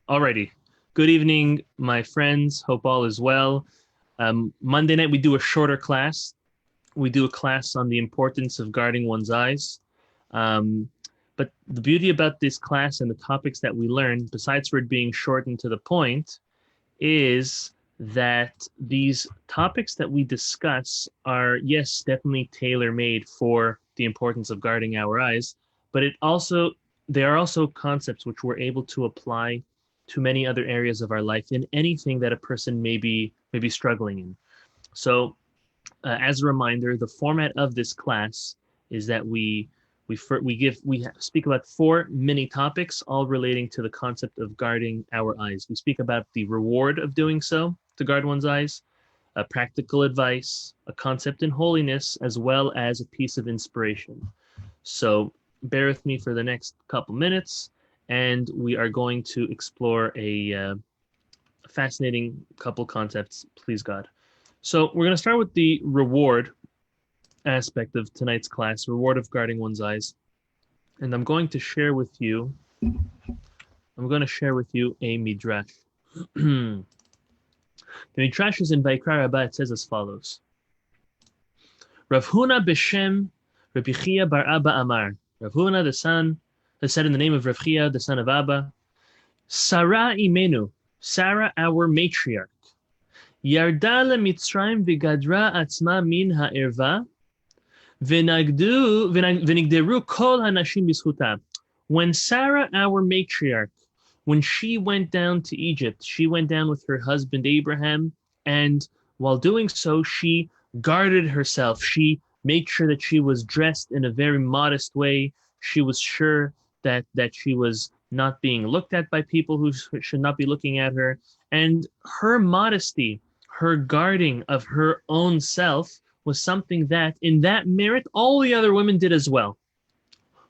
Alrighty. Good evening, my friends. Hope all is well. Monday night, we do a shorter class. We do a class on the importance of guarding one's eyes. Um, but the beauty about this class and the topics that we learn, besides for it being short and to the point, is that these topics that we discuss are, yes, definitely tailor-made for the importance of guarding our eyes, but they are also concepts which we're able to apply to many other areas of our life in anything that a person may be struggling in. So, as a reminder, the format of this class is that we speak about four mini topics, all relating to the concept of guarding our eyes. We speak about the reward of doing so, to guard one's eyes, a practical advice, a concept in holiness, as well as a piece of inspiration. So bear with me for the next couple minutes, and we are going to explore a fascinating couple concepts, please God. So we're going to start with the reward aspect of tonight's class, reward of guarding one's eyes. And I'm going to share with you a midrash. The midrash is in Vayikra Rabbah. It says as follows: Rav Huna b'shem Rabbi Chia bar Abba Amar. Rav Huna, the said in the name of Rav Chia, the son of Abba, Sarah imenu, Sarah our matriarch, Yarda leMitzrayim v'gadra atzma min ha'erva, v'nigderu kol hanashim b'zchuta. When Sarah our matriarch, when she went down to Egypt, she went down with her husband Abraham, and while doing so, she guarded herself. She made sure that she was dressed in a very modest way. She was sure that she was not being looked at by people who should not be looking at her. And her modesty, her guarding of her own self was something that, in that merit, all the other women did as well.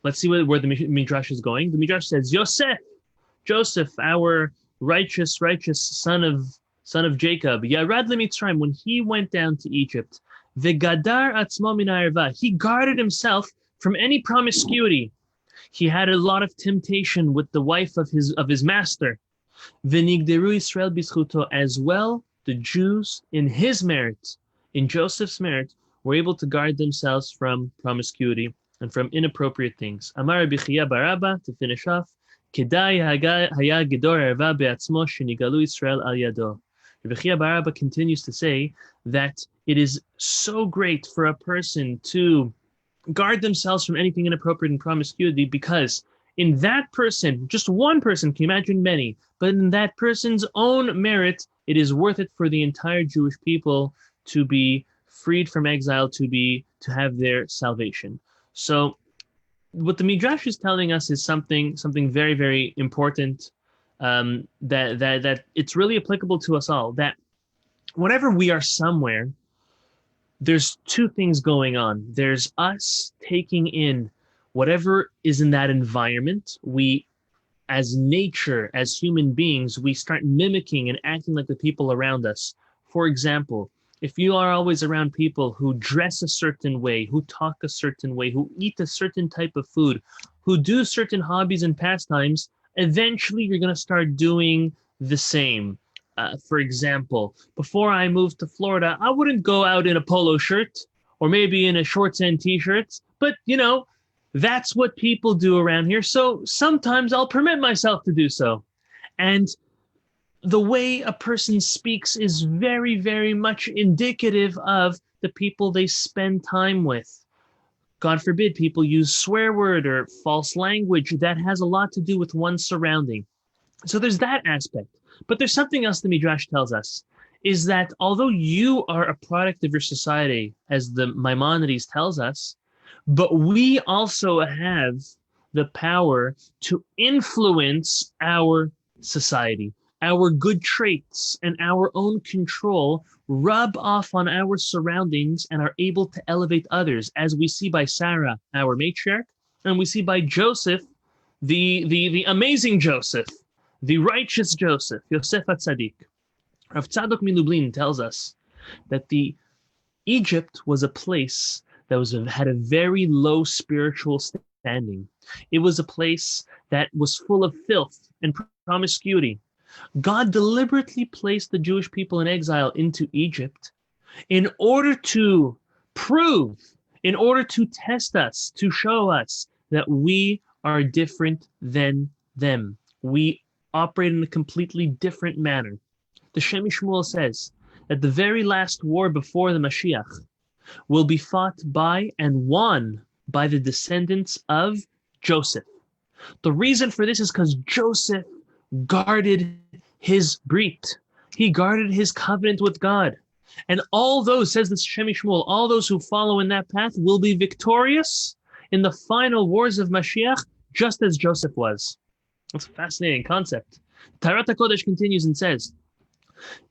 Let's see where the Midrash is going. The Midrash says, Joseph, our righteous son of Jacob, Yarad leMitzrayim, when he went down to Egypt, V'gadar atzmo min ha'erva, he guarded himself from any promiscuity. He had a lot of temptation with the wife of his master. V'nigderu Yisrael b'zchuto, as well, the Jews in his merit, in Joseph's merit, were able to guard themselves from promiscuity and from inappropriate things. Amar Rabbi Chia bar Abba, to finish off, Kedai haya gedor erva be'atzmo shenigalu Yisrael al yado. Rabbi Chia bar Abba continues to say that it is so great for a person to guard themselves from anything inappropriate and promiscuity, because in that person, just one person, can imagine many, but in that person's own merit, it is worth it for the entire Jewish people to be freed from exile, to have their salvation. So what the Midrash is telling us is something very, very important, that it's really applicable to us all, that whenever we are somewhere, there's two things going on. There's us taking in whatever is in that environment. We, as nature, as human beings, we start mimicking and acting like the people around us. For example, if you are always around people who dress a certain way, who talk a certain way, who eat a certain type of food, who do certain hobbies and pastimes, eventually you're going to start doing the same. For example, before I moved to Florida, I wouldn't go out in a polo shirt or maybe in a shorts and t-shirts, but that's what people do around here. So sometimes I'll permit myself to do so. And the way a person speaks is very, very much indicative of the people they spend time with. God forbid people use swear word or false language. That has a lot to do with one's surrounding. So there's that aspect. But there's something else the Midrash tells us, is that although you are a product of your society, as the Maimonides tells us, but we also have the power to influence our society. Our good traits and our own control rub off on our surroundings and are able to elevate others, as we see by Sarah, our matriarch, and we see by Joseph, the amazing Joseph, the righteous Joseph, Yosef HaTzadik. Rav Tzadok Milublin tells us that Egypt was a place that had a very low spiritual standing. It was a place that was full of filth and promiscuity. God deliberately placed the Jewish people in exile into Egypt in order to prove, in order to test us, to show us that we are different than them. We operate in a completely different manner. The Shem Shmuel says that the very last war before the Mashiach will be fought by and won by the descendants of Joseph. The reason for this is because Joseph guarded his brit. He guarded his covenant with God. And all those, says the Shem Shmuel, all those who follow in that path will be victorious in the final wars of Mashiach, just as Joseph was. That's a fascinating concept. Torah HaKodesh continues and says,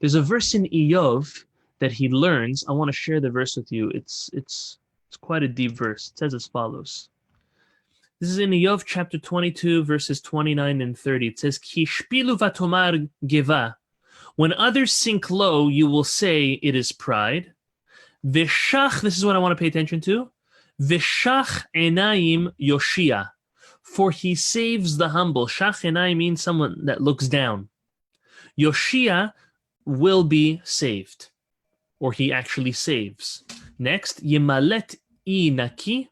there's a verse in Iyov that he learns. I want to share the verse with you. It's quite a deep verse. It says as follows. This is in Iyov chapter 22, verses 29 and 30. It says, Ki shpilu vatomar geva. When others sink low, you will say it is pride. Vishach, this is what I want to pay attention to. Vishach enayim yoshia. For he saves the humble. Shach enayim means someone that looks down. Yoshia will be saved. Or he actually saves. Next, Yemalet naki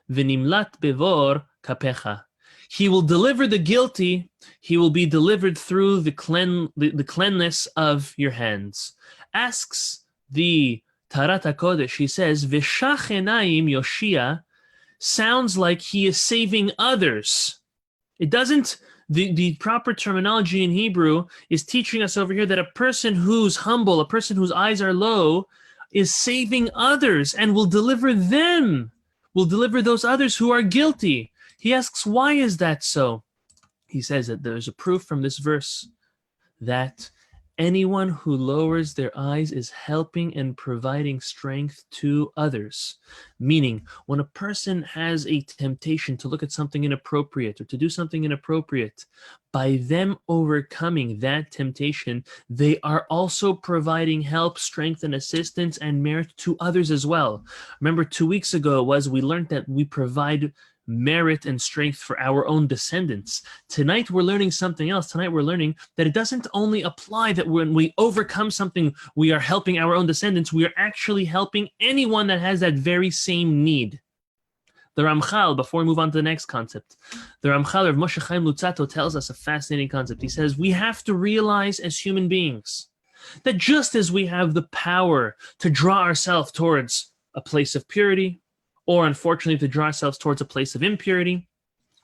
v'nimlat bevor kapecha. He will deliver the guilty. He will be delivered through the cleanness of your hands. Asks the Torah HaKodesh, he says, V'shach enayim Yoshia sounds like he is saving others. It doesn't, the proper terminology in Hebrew is teaching us over here that a person who's humble, a person whose eyes are low, is saving others and will deliver them, will deliver those others who are guilty. He asks, why is that so? He says that there's a proof from this verse that anyone who lowers their eyes is helping and providing strength to others. Meaning, when a person has a temptation to look at something inappropriate or to do something inappropriate, by them overcoming that temptation, they are also providing help, strength, and assistance and merit to others as well. Remember, 2 weeks ago we learned that we provide merit and strength for our own descendants. Tonight we're learning something else. Tonight we're learning that it doesn't only apply that when we overcome something, we are helping our own descendants, we are actually helping anyone that has that very same need. The Ramchal, before we move on to the next concept, the Ramchal of Moshe Chaim Luzzatto tells us a fascinating concept. He says, we have to realize as human beings that just as we have the power to draw ourselves towards a place of purity, or unfortunately to draw ourselves towards a place of impurity,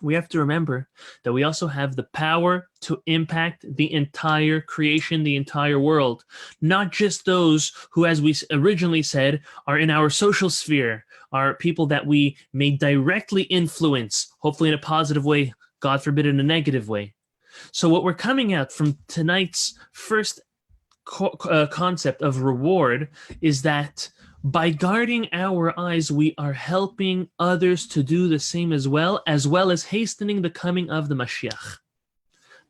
we have to remember that we also have the power to impact the entire creation, the entire world, not just those who, as we originally said, are in our social sphere, are people that we may directly influence, hopefully in a positive way, God forbid in a negative way. So what we're coming at from tonight's first concept of reward is that by guarding our eyes, we are helping others to do the same as well as hastening the coming of the Mashiach.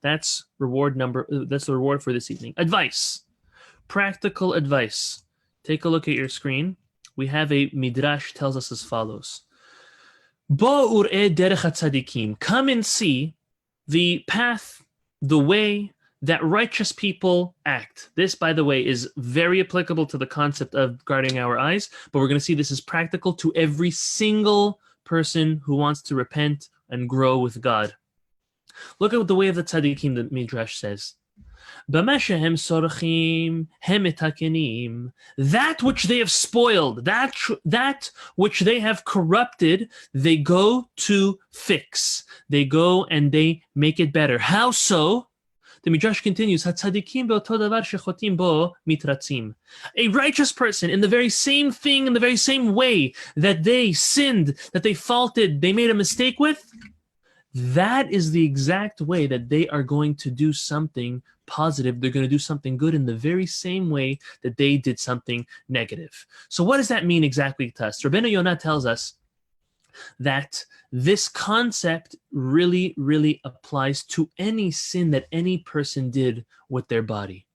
That's the reward for this evening. Advice. Practical advice. Take a look at your screen. We have a midrash tells us as follows. Bo ur'eh derech hatzadikim. Come and see the path, the way that righteous people act. This, by the way, is very applicable to the concept of guarding our eyes, but we're going to see this is practical to every single person who wants to repent and grow with God. Look at the way of the tzaddikim, the Midrash says. That which they have spoiled, that which they have corrupted, they go to fix. They go and they make it better. How so? The Midrash continues, a righteous person in the very same thing, in the very same way that they sinned, that they faulted, they made a mistake with, that is the exact way that they are going to do something positive. They're going to do something good in the very same way that they did something negative. So what does that mean exactly to us? Rabbeinu Yonah tells us that this concept really, really applies to any sin that any person did with their body.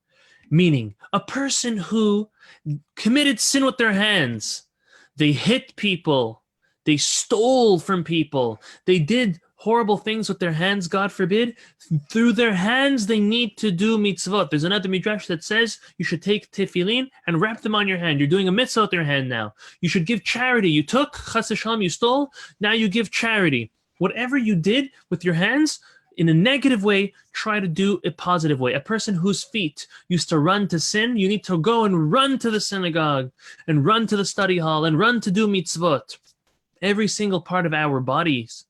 Meaning, a person who committed sin with their hands, they hit people, They stole from people. They did horrible things with their hands, God forbid. Through their hands, they need to do mitzvot. There's another midrash that says you should take tefillin and wrap them on your hand. You're doing a mitzvah with your hand now. You should give charity. You took, chas v'shalom, you stole, now you give charity. Whatever you did with your hands, in a negative way, try to do a positive way. A person whose feet used to run to sin, you need to go and run to the synagogue, and run to the study hall, and run to do mitzvot. Every single part of our bodies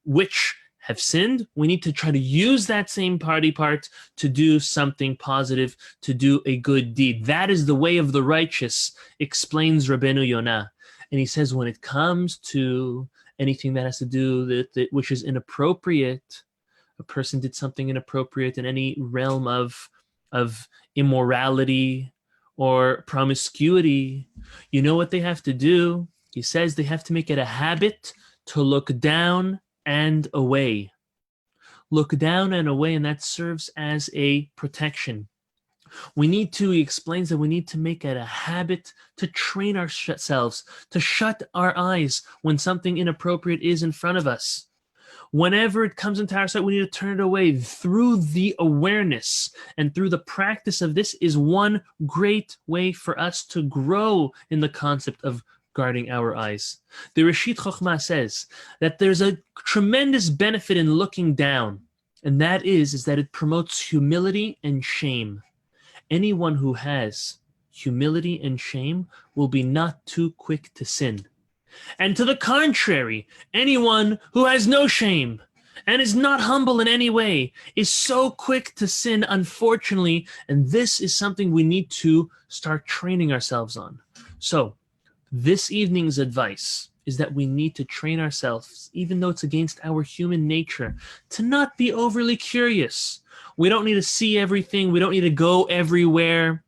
which have sinned, we need to try to use that same body part to do something positive, to do a good deed. That is the way of the righteous, explains Rabbeinu Yonah. And he says when it comes to anything that has to do with which is inappropriate, a person did something inappropriate in any realm of immorality or promiscuity, you know what they have to do? He says they have to make it a habit to look down and away. Look down and away, and that serves as a protection. He explains that we need to make it a habit to train ourselves, to shut our eyes when something inappropriate is in front of us. Whenever it comes into our sight, we need to turn it away. Through the awareness and through the practice of this is one great way for us to grow in the concept of guarding our eyes. The Reshit Chochmah says that there's a tremendous benefit in looking down, and that is that it promotes humility and shame. Anyone who has humility and shame will be not too quick to sin. And to the contrary, anyone who has no shame and is not humble in any way is so quick to sin, unfortunately, and this is something we need to start training ourselves on. So, this evening's advice is that we need to train ourselves, even though it's against our human nature, to not be overly curious. We don't need to see everything. We don't need to go everywhere.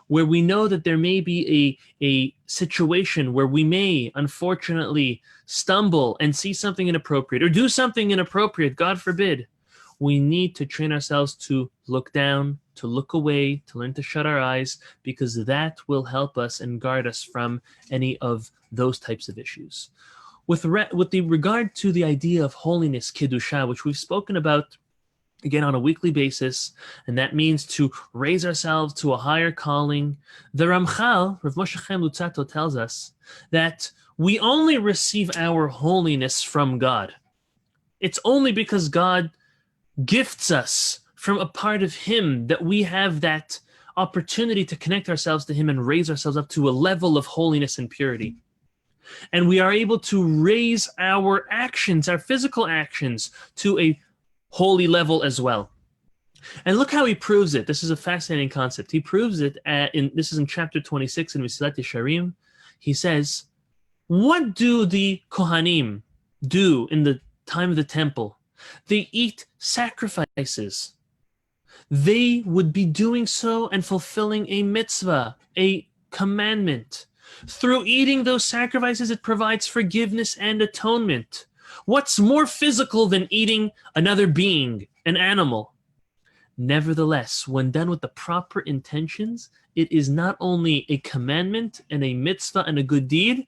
Where we know that there may be a situation where we may, unfortunately, stumble and see something inappropriate or do something inappropriate, God forbid, we need to train ourselves to look down, to look away, to learn to shut our eyes, because that will help us and guard us from any of those types of issues. With regard to the idea of holiness, Kedusha, which we've spoken about again on a weekly basis, and that means to raise ourselves to a higher calling. The Ramchal, Rav Moshe Chaim Luzzatto, tells us that we only receive our holiness from God. It's only because God gifts us from a part of Him that we have that opportunity to connect ourselves to Him and raise ourselves up to a level of holiness and purity. And we are able to raise our actions, our physical actions, to a holy level as well. And look how he proves it. This is a fascinating concept. He proves it this is in chapter 26 in Mesilat Yesharim. He says, what do the Kohanim do in the time of the temple? They eat sacrifices. They would be doing so and fulfilling a mitzvah, a commandment. Through eating those sacrifices, it provides forgiveness and atonement. What's more physical than eating another being, an animal? Nevertheless, when done with the proper intentions, it is not only a commandment and a mitzvah and a good deed,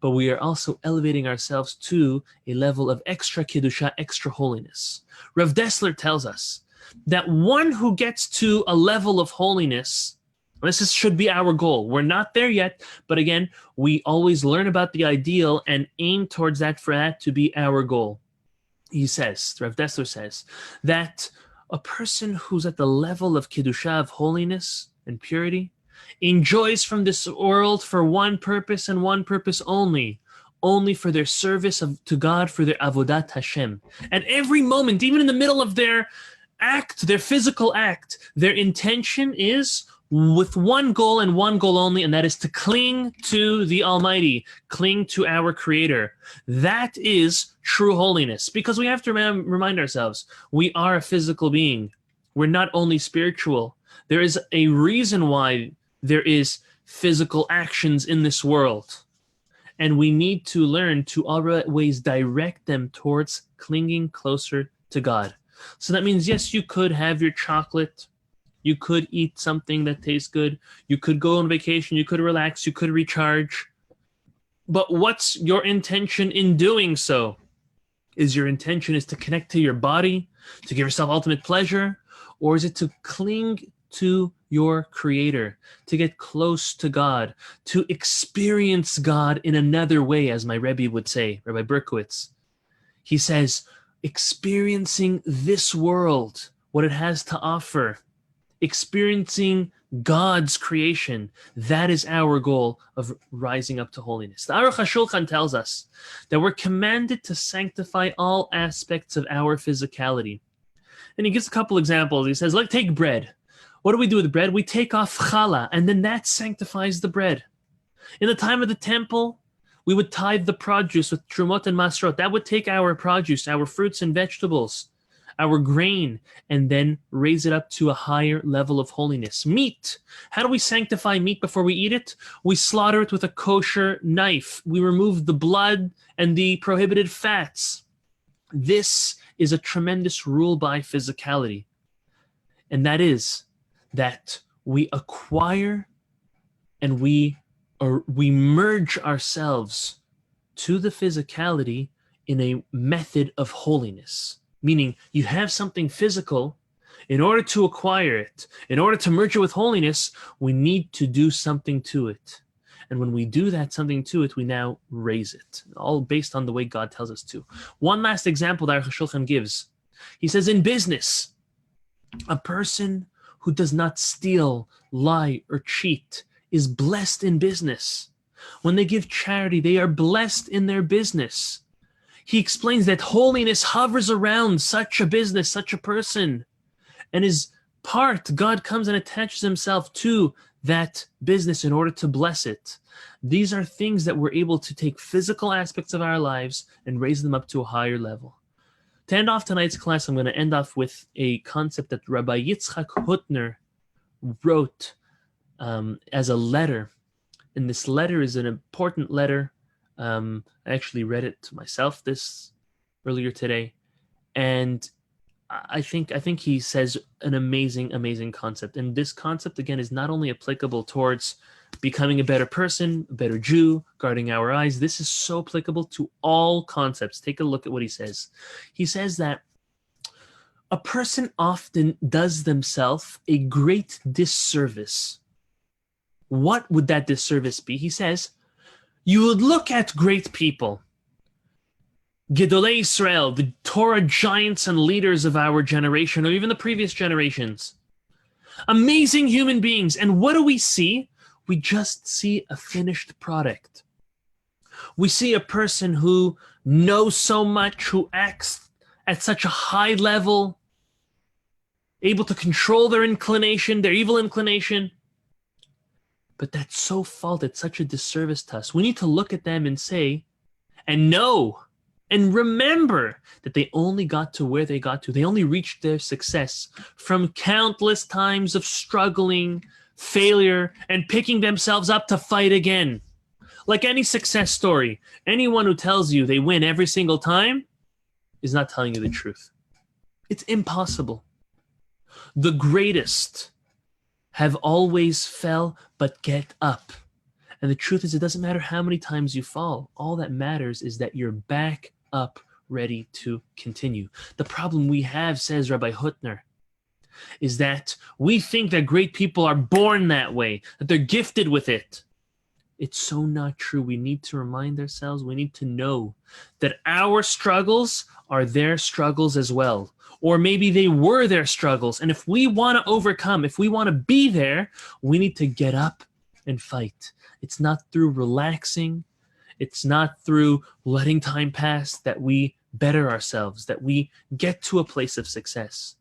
but we are also elevating ourselves to a level of extra kedusha, extra holiness. Rav Dessler tells us that one who gets to a level of holiness, should be our goal. We're not there yet, but again, we always learn about the ideal and aim towards that for that to be our goal. He says, Rav Dessler says, that a person who's at the level of kedusha, of holiness and purity, enjoys from this world for one purpose and one purpose only for their service to God, for their avodat Hashem. At every moment, even in the middle of their act, their physical act, their intention is with one goal and one goal only, and that is to cling to the Almighty, cling to our Creator. That is true holiness, because we have to remind ourselves, we are a physical being. We're not only spiritual. There is a reason why there is physical actions in this world, and we need to learn to always direct them towards clinging closer to God. So that means, yes, you could have your chocolate, you could eat something that tastes good, you could go on vacation, you could relax, you could recharge. But what's your intention in doing so? Is your intention is to connect to your body, to give yourself ultimate pleasure, or is it to cling to your creator, to get close to God, to experience God in another way, as my Rebbe would say, Rabbi Berkowitz? He says, experiencing this world, what it has to offer, experiencing God's creation. That is our goal of rising up to holiness. The Aruch HaShulchan tells us that we're commanded to sanctify all aspects of our physicality. And he gives a couple examples. He says, like, take bread. What do we do with bread? We take off challah, and then that sanctifies the bread. In the time of the temple, we would tithe the produce with trumot and masrot. That would take our produce, our fruits and vegetables, our grain, and then raise it up to a higher level of holiness. Meat. How do we sanctify meat before we eat it? We slaughter it with a kosher knife. We remove the blood and the prohibited fats. This is a tremendous rule by physicality. And that is that we acquire and we merge ourselves to the physicality in a method of holiness. Meaning you have something physical, in order to acquire it, in order to merge it with holiness, we need to do something to it. And when we do that something to it, we now raise it, all based on the way God tells us to. One last example that Aruch HaShulchan gives. He says, in business, a person who does not steal, lie, or cheat is blessed in business. When they give charity, they are blessed in their business. He explains that holiness hovers around such a business, such a person, and is part, God comes and attaches himself to that business in order to bless it. These are things that we're able to take physical aspects of our lives and raise them up to a higher level. To end off tonight's class, I'm going to end off with a concept that Rabbi Yitzchak Hutner wrote as a letter. And this letter is an important letter. I actually read it myself earlier today. And I think he says an amazing concept. And this concept, again, is not only applicable towards becoming a better person, a better Jew, guarding our eyes. This is so applicable to all concepts. Take a look at what he says. He says that a person often does themselves a great disservice. What would that disservice be? He says, you would look at great people, Gedolei Israel, the Torah giants and leaders of our generation, or even the previous generations. Amazing human beings. And what do we see? We just see a finished product. We see a person who knows so much, who acts at such a high level, able to control their inclination, their evil inclination. But that's so false. It's such a disservice to us. We need to look at them and say, and know, and remember that they only got to where they got to. They only reached their success from countless times of struggling, failure, and picking themselves up to fight again. Like any success story, anyone who tells you they win every single time is not telling you the truth. It's impossible. The greatest have always fell but get up. And the truth is, it doesn't matter how many times you fall. All that matters is that you're back up, ready to continue. The problem we have, says Rabbi Hutner, is that we think that great people are born that way, that they're gifted with it. It's so not true. We need to remind ourselves, we need to know that our struggles are their struggles as well. Or maybe they were their struggles. And if we want to overcome, if we want to be there, we need to get up and fight. It's not through relaxing. It's not through letting time pass that we better ourselves, that we get to a place of success.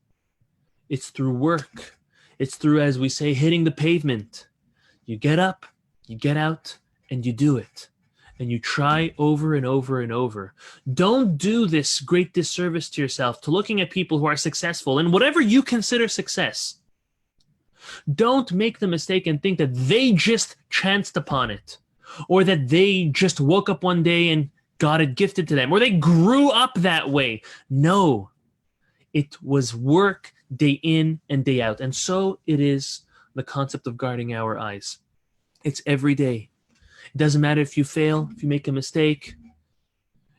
It's through work. It's through, as we say, hitting the pavement. You get up, you get out, and you do it. And you try over and over and over. Don't do this great disservice to yourself, to looking at people who are successful in whatever you consider success. Don't make the mistake and think that they just chanced upon it, or that they just woke up one day and got it gifted to them, or they grew up that way. No, it was work day in and day out. And so it is the concept of guarding our eyes. It's every day. It doesn't matter if you fail, if you make a mistake,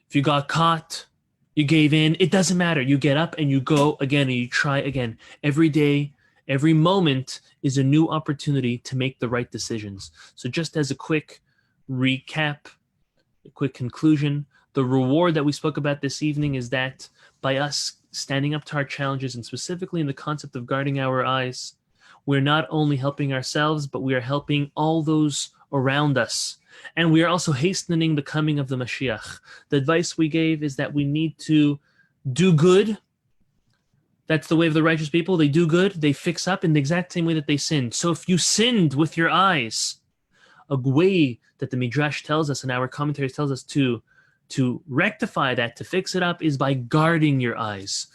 if you got caught, you gave in. It doesn't matter. You get up and you go again and you try again. Every day, every moment is a new opportunity to make the right decisions. So just as a quick recap, a quick conclusion, the reward that we spoke about this evening is that by us standing up to our challenges, and specifically in the concept of guarding our eyes, we're not only helping ourselves, but we are helping all those around us. And we are also hastening the coming of the Mashiach. The advice we gave is that we need to do good. That's the way of the righteous people. They do good. They fix up in the exact same way that they sinned. So if you sinned with your eyes, a way that the Midrash tells us and our commentaries tells us to rectify that, to fix it up, is by guarding your eyes,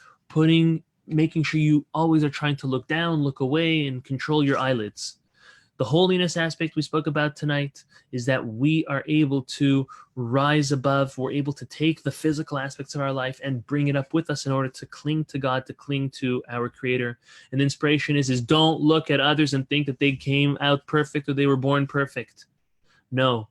making sure you always are trying to look down, look away, and control your eyelids. The holiness aspect we spoke about tonight is that we are able to rise above, we're able to take the physical aspects of our life and bring it up with us in order to cling to God, to cling to our Creator. And the inspiration is don't look at others and think that they came out perfect or they were born perfect. No,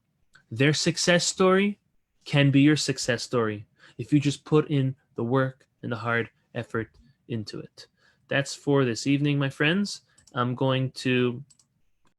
their success story can be your success story if you just put in the work and the hard effort into it. That's for this evening, my friends. I'm going to